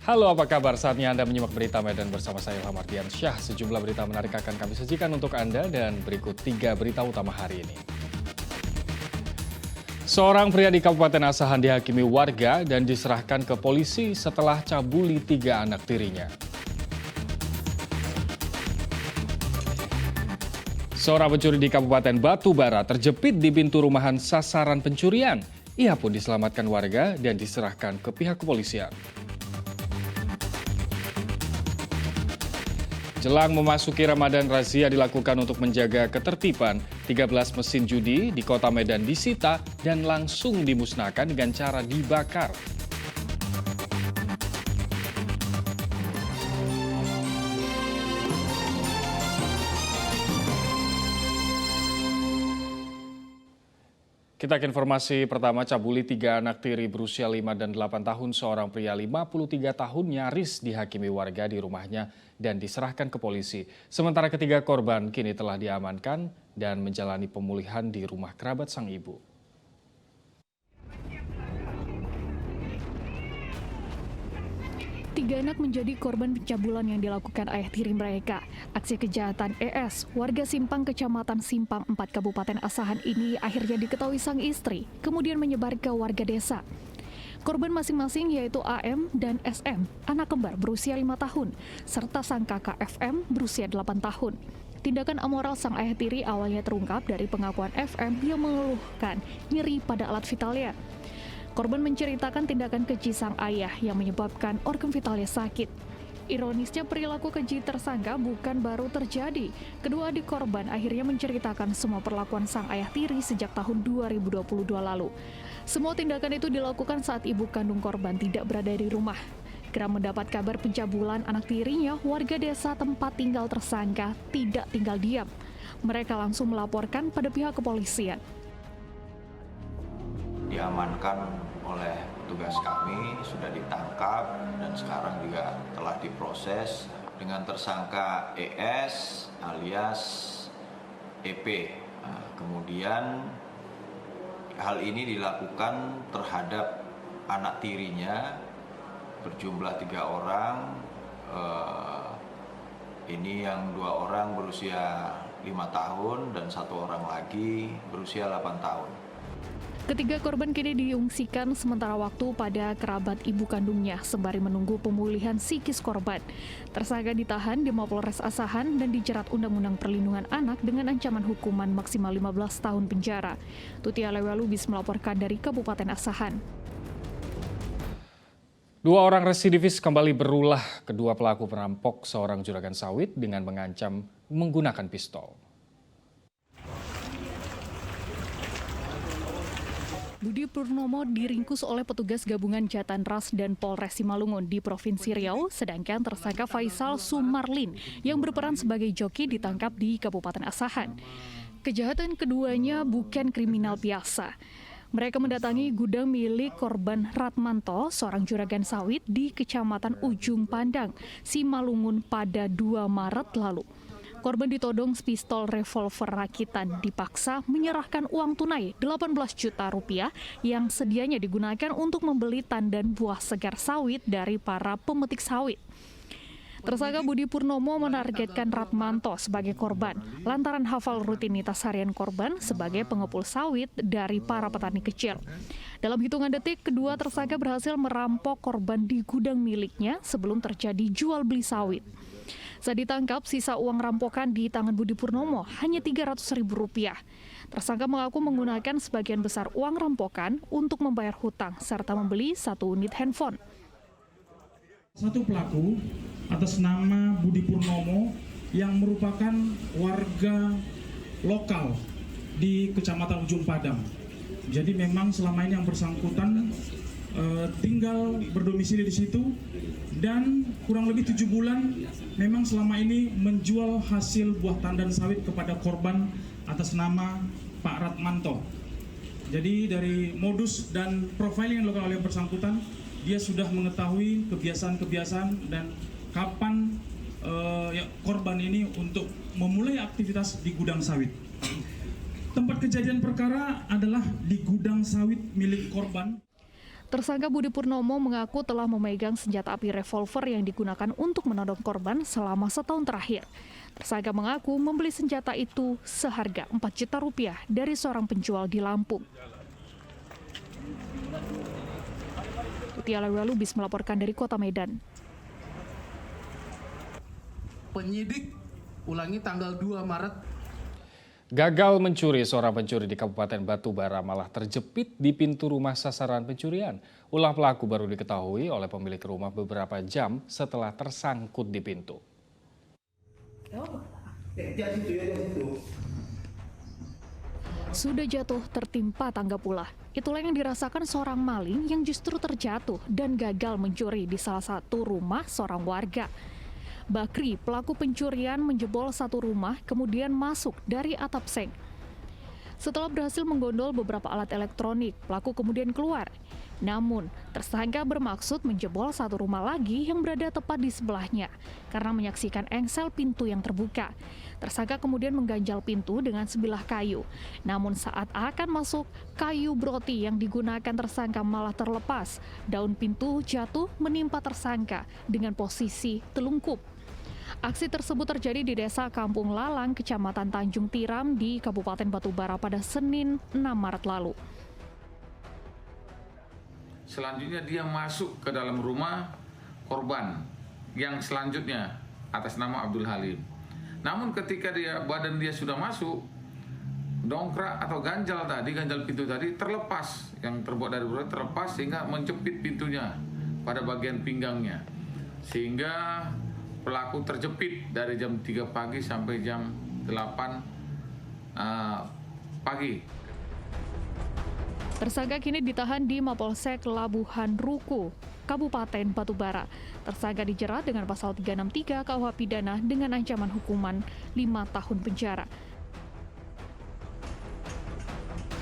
Halo, apa kabar? Saatnya Anda menyimak berita Medan bersama saya Ilham Ardiansyah. Sejumlah berita menarik akan kami sajikan untuk Anda dan berikut 3 berita utama hari ini. Seorang pria di Kabupaten Asahan dihakimi warga dan diserahkan ke polisi setelah cabuli 3 anak tirinya. Seorang pencuri di Kabupaten Batubara terjepit di pintu rumahan sasaran pencurian. Ia pun diselamatkan warga dan diserahkan ke pihak kepolisian. Jelang memasuki Ramadan, razia dilakukan untuk menjaga ketertiban. 13 mesin judi di kota Medan disita dan langsung dimusnahkan dengan cara dibakar. Kita ke informasi pertama, cabuli 3 anak tiri berusia 5 dan 8 tahun, seorang pria 53 tahun nyaris dihakimi warga di rumahnya dan diserahkan ke polisi. Sementara ketiga korban kini telah diamankan dan menjalani pemulihan di rumah kerabat sang ibu. Tiga anak menjadi korban pencabulan yang dilakukan ayah tiri mereka. Aksi kejahatan ES, warga Simpang, Kecamatan Simpang 4, Kabupaten Asahan ini akhirnya diketahui sang istri, kemudian menyebar ke warga desa. Korban masing-masing yaitu AM dan SM, anak kembar berusia 5 tahun, serta sang kakak FM berusia 8 tahun. Tindakan amoral sang ayah tiri awalnya terungkap dari pengakuan FM yang mengeluhkan nyeri pada alat vitalnya. Korban menceritakan tindakan keji sang ayah yang menyebabkan organ vitalnya sakit. Ironisnya perilaku keji tersangka bukan baru terjadi. Kedua adik korban akhirnya menceritakan semua perlakuan sang ayah tiri sejak tahun 2022 lalu. Semua tindakan itu dilakukan saat ibu kandung korban tidak berada di rumah. Ketika mendapat kabar pencabulan anak tirinya, warga desa tempat tinggal tersangka tidak tinggal diam. Mereka langsung melaporkan pada pihak kepolisian. Diamankan oleh petugas kami, sudah ditangkap dan sekarang juga telah diproses dengan tersangka ES alias EP. Nah, kemudian hal ini dilakukan terhadap anak tirinya berjumlah 3 orang. Ini yang 2 orang berusia 5 tahun dan 1 orang lagi berusia 8 tahun. Ketiga korban kini diungsikan sementara waktu pada kerabat ibu kandungnya sembari menunggu pemulihan psikis korban. Tersangka ditahan di Mapolres Asahan dan dijerat Undang-Undang Perlindungan Anak dengan ancaman hukuman maksimal 15 tahun penjara. Tutia Lewalubis melaporkan dari Kabupaten Asahan. 2 orang residivis kembali berulah. Kedua pelaku perampok seorang juragan sawit dengan mengancam menggunakan pistol. Budi Purnomo diringkus oleh petugas gabungan Jatan Ras dan Polres Simalungun di Provinsi Riau, sedangkan tersangka Faisal Sumarlin yang berperan sebagai joki ditangkap di Kabupaten Asahan. Kejahatan keduanya bukan kriminal biasa. Mereka mendatangi gudang milik korban Ratmanto, seorang juragan sawit di Kecamatan Ujung Pandang, Simalungun pada 2 Maret lalu. Korban ditodong pistol revolver rakitan dipaksa menyerahkan uang tunai 18 juta rupiah yang sedianya digunakan untuk membeli tandan buah segar sawit dari para pemetik sawit. Tersangka Budi Purnomo menargetkan Ratmanto sebagai korban lantaran hafal rutinitas harian korban sebagai pengepul sawit dari para petani kecil. Dalam hitungan detik, kedua tersangka berhasil merampok korban di gudang miliknya sebelum terjadi jual beli sawit. Saat ditangkap, sisa uang rampokan di tangan Budi Purnomo hanya Rp300.000. Tersangka mengaku menggunakan sebagian besar uang rampokan untuk membayar hutang serta membeli 1 unit handphone. Satu pelaku atas nama Budi Purnomo yang merupakan warga lokal di Kecamatan Ujung Padang. Jadi memang selama ini yang bersangkutan tinggal berdomisili di situ dan kurang lebih 7 bulan memang selama ini menjual hasil buah tandan sawit kepada korban atas nama Pak Ratmanto. Jadi dari modus dan profiling yang dilakukan oleh yang bersangkutan, dia sudah mengetahui kebiasaan-kebiasaan dan kapan korban ini untuk memulai aktivitas di gudang sawit. Tempat kejadian perkara adalah di gudang sawit milik korban. Tersangka Budi Purnomo mengaku telah memegang senjata api revolver yang digunakan untuk menodong korban selama setahun terakhir. Tersangka mengaku membeli senjata itu seharga Rp4 juta dari seorang penjual di Lampung. Tuti Alawiyalubis melaporkan dari Kota Medan. Penyidik ulangi tanggal 2 Maret. Gagal mencuri, seorang pencuri di Kabupaten Batubara malah terjepit di pintu rumah sasaran pencurian. Ulah pelaku baru diketahui oleh pemilik rumah beberapa jam setelah tersangkut di pintu. Sudah jatuh tertimpa tangga pula. Itulah yang dirasakan seorang maling yang justru terjatuh dan gagal mencuri di salah satu rumah seorang warga. Bakri, pelaku pencurian menjebol satu rumah kemudian masuk dari atap seng. Setelah berhasil menggondol beberapa alat elektronik, pelaku kemudian keluar. Namun, tersangka bermaksud menjebol satu rumah lagi yang berada tepat di sebelahnya karena menyaksikan engsel pintu yang terbuka. Tersangka kemudian mengganjal pintu dengan sebilah kayu. Namun saat akan masuk, kayu broti yang digunakan tersangka malah terlepas. Daun pintu jatuh menimpa tersangka dengan posisi telungkup. Aksi tersebut terjadi di Desa Kampung Lalang, Kecamatan Tanjung Tiram di Kabupaten Batubara pada Senin 6 Maret lalu. Selanjutnya dia masuk ke dalam rumah korban yang selanjutnya atas nama Abdul Halim. Namun ketika badan dia sudah masuk, dongkrak atau ganjal pintu tadi terlepas, yang terbuat dari broti terlepas sehingga menjepit pintunya pada bagian pinggangnya. Sehingga pelaku terjepit dari jam 3 pagi sampai jam 8 pagi. Tersangka kini ditahan di Mapolsek Labuhan Ruku, Kabupaten Batubara. Tersangka dijerat dengan pasal 363 KUH pidana dengan ancaman hukuman 5 tahun penjara.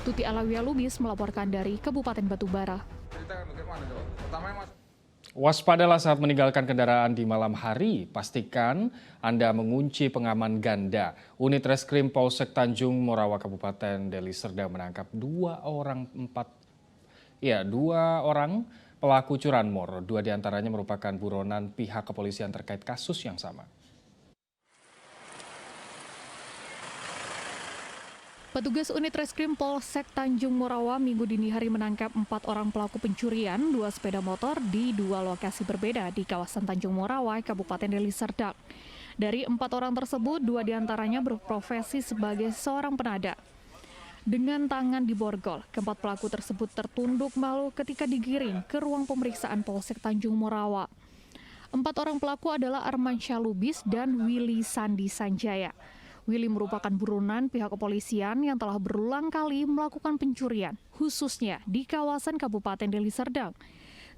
Tuti Alawiyalubis melaporkan dari Kabupaten Batubara. Waspadalah saat meninggalkan kendaraan di malam hari. Pastikan Anda mengunci pengaman ganda. Unit Reskrim Polsek Tanjung Morawa Kabupaten Deli Serdang menangkap dua orang pelaku curanmor. 2 diantaranya merupakan buronan pihak kepolisian terkait kasus yang sama. Petugas unit reskrim Polsek Tanjung Morawa Minggu dini hari menangkap 4 orang pelaku pencurian 2 sepeda motor di 2 lokasi berbeda di kawasan Tanjung Morawa, Kabupaten Deli Serdang. Dari 4 orang tersebut, 2 diantaranya berprofesi sebagai seorang penada. Dengan tangan diborgol, keempat pelaku tersebut tertunduk malu ketika digiring ke ruang pemeriksaan Polsek Tanjung Morawa. 4 orang pelaku adalah Armansyah Lubis dan Willy Sandi Sanjaya. Willy merupakan buronan pihak kepolisian yang telah berulang kali melakukan pencurian, khususnya di kawasan Kabupaten Deli Serdang.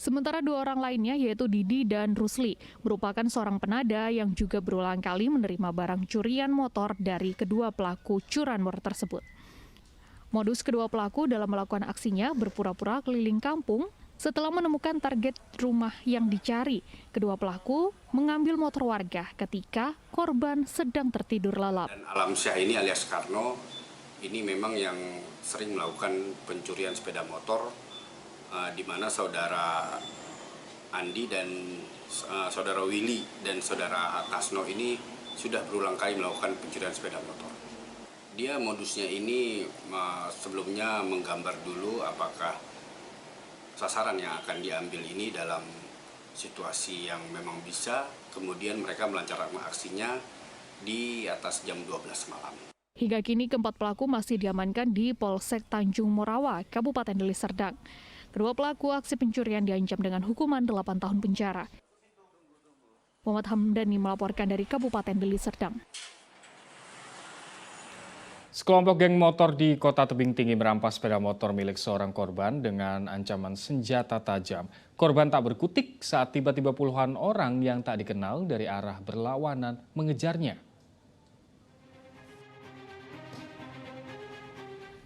Sementara 2 orang lainnya yaitu Didi dan Rusli merupakan seorang penada yang juga berulang kali menerima barang curian motor dari kedua pelaku curanmor tersebut. Modus kedua pelaku dalam melakukan aksinya berpura-pura keliling kampung. Setelah menemukan target rumah yang dicari, kedua pelaku mengambil motor warga ketika korban sedang tertidur lelap. Dan Alamsyah ini alias Karno, ini memang yang sering melakukan pencurian sepeda motor, di mana saudara Andi dan saudara Willy dan saudara Tasno ini sudah berulang kali melakukan pencurian sepeda motor. Dia modusnya ini sebelumnya menggambar dulu apakah sasaran yang akan diambil ini dalam situasi yang memang bisa, kemudian mereka melancarkan aksinya di atas jam 12 malam. Hingga kini keempat pelaku masih diamankan di Polsek Tanjung Morawa, Kabupaten Deli Serdang. Kedua pelaku aksi pencurian diancam dengan hukuman 8 tahun penjara. Muhammad Hamdani melaporkan dari Kabupaten Deli Serdang. Sekelompok geng motor di Kota Tebing Tinggi merampas sepeda motor milik seorang korban dengan ancaman senjata tajam. Korban tak berkutik saat tiba-tiba puluhan orang yang tak dikenal dari arah berlawanan mengejarnya.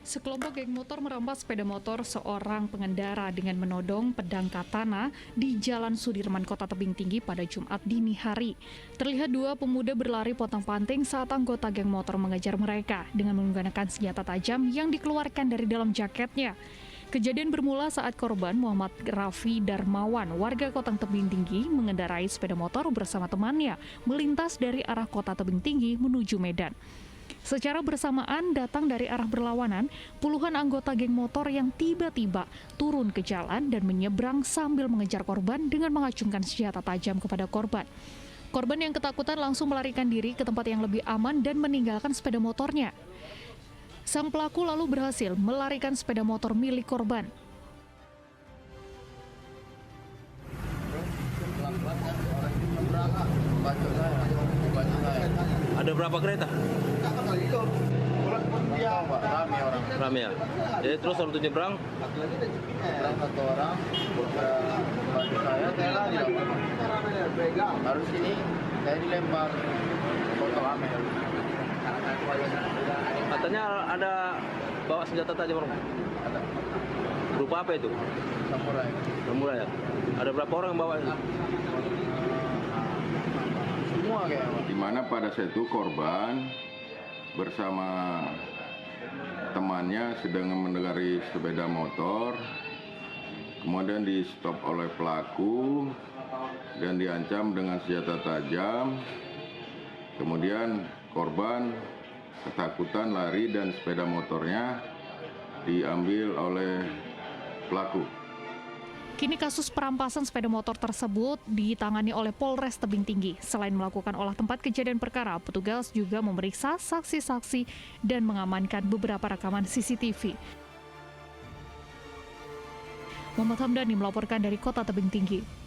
Sekelompok geng motor merampas sepeda motor seorang pengendara dengan menodong pedang katana di Jalan Sudirman, Kota Tebing Tinggi pada Jumat dini hari. Terlihat 2 pemuda berlari pontang-panting saat anggota geng motor mengejar mereka dengan menggunakan senjata tajam yang dikeluarkan dari dalam jaketnya. Kejadian bermula saat korban Muhammad Raffi Darmawan, warga Kota Tebing Tinggi, mengendarai sepeda motor bersama temannya melintas dari arah Kota Tebing Tinggi menuju Medan. Secara bersamaan datang dari arah berlawanan, puluhan anggota geng motor yang tiba-tiba turun ke jalan dan menyeberang sambil mengejar korban dengan mengacungkan senjata tajam kepada korban. Korban yang ketakutan langsung melarikan diri ke tempat yang lebih aman dan meninggalkan sepeda motornya. Sang pelaku lalu berhasil melarikan sepeda motor milik korban. Ada berapa kereta? Rame ya. Jadi terus waktu nyebrang? Satu orang, saya lagi harus ini, saya dilempar botol amel. Katanya ada bawa senjata tajam, Bang. Ada. Berupa apa itu? Samurai. Samurai ya. Ada berapa orang yang bawa itu? Semua kayaknya. Di mana pada saat itu korban bersama temannya sedang mengendarai sepeda motor, kemudian di stop oleh pelaku dan diancam dengan senjata tajam. Kemudian korban ketakutan lari dan sepeda motornya diambil oleh pelaku. Kini kasus perampasan sepeda motor tersebut ditangani oleh Polres Tebing Tinggi. Selain melakukan olah tempat kejadian perkara, petugas juga memeriksa saksi-saksi dan mengamankan beberapa rekaman CCTV. Muhammad Hamdani melaporkan dari Kota Tebing Tinggi.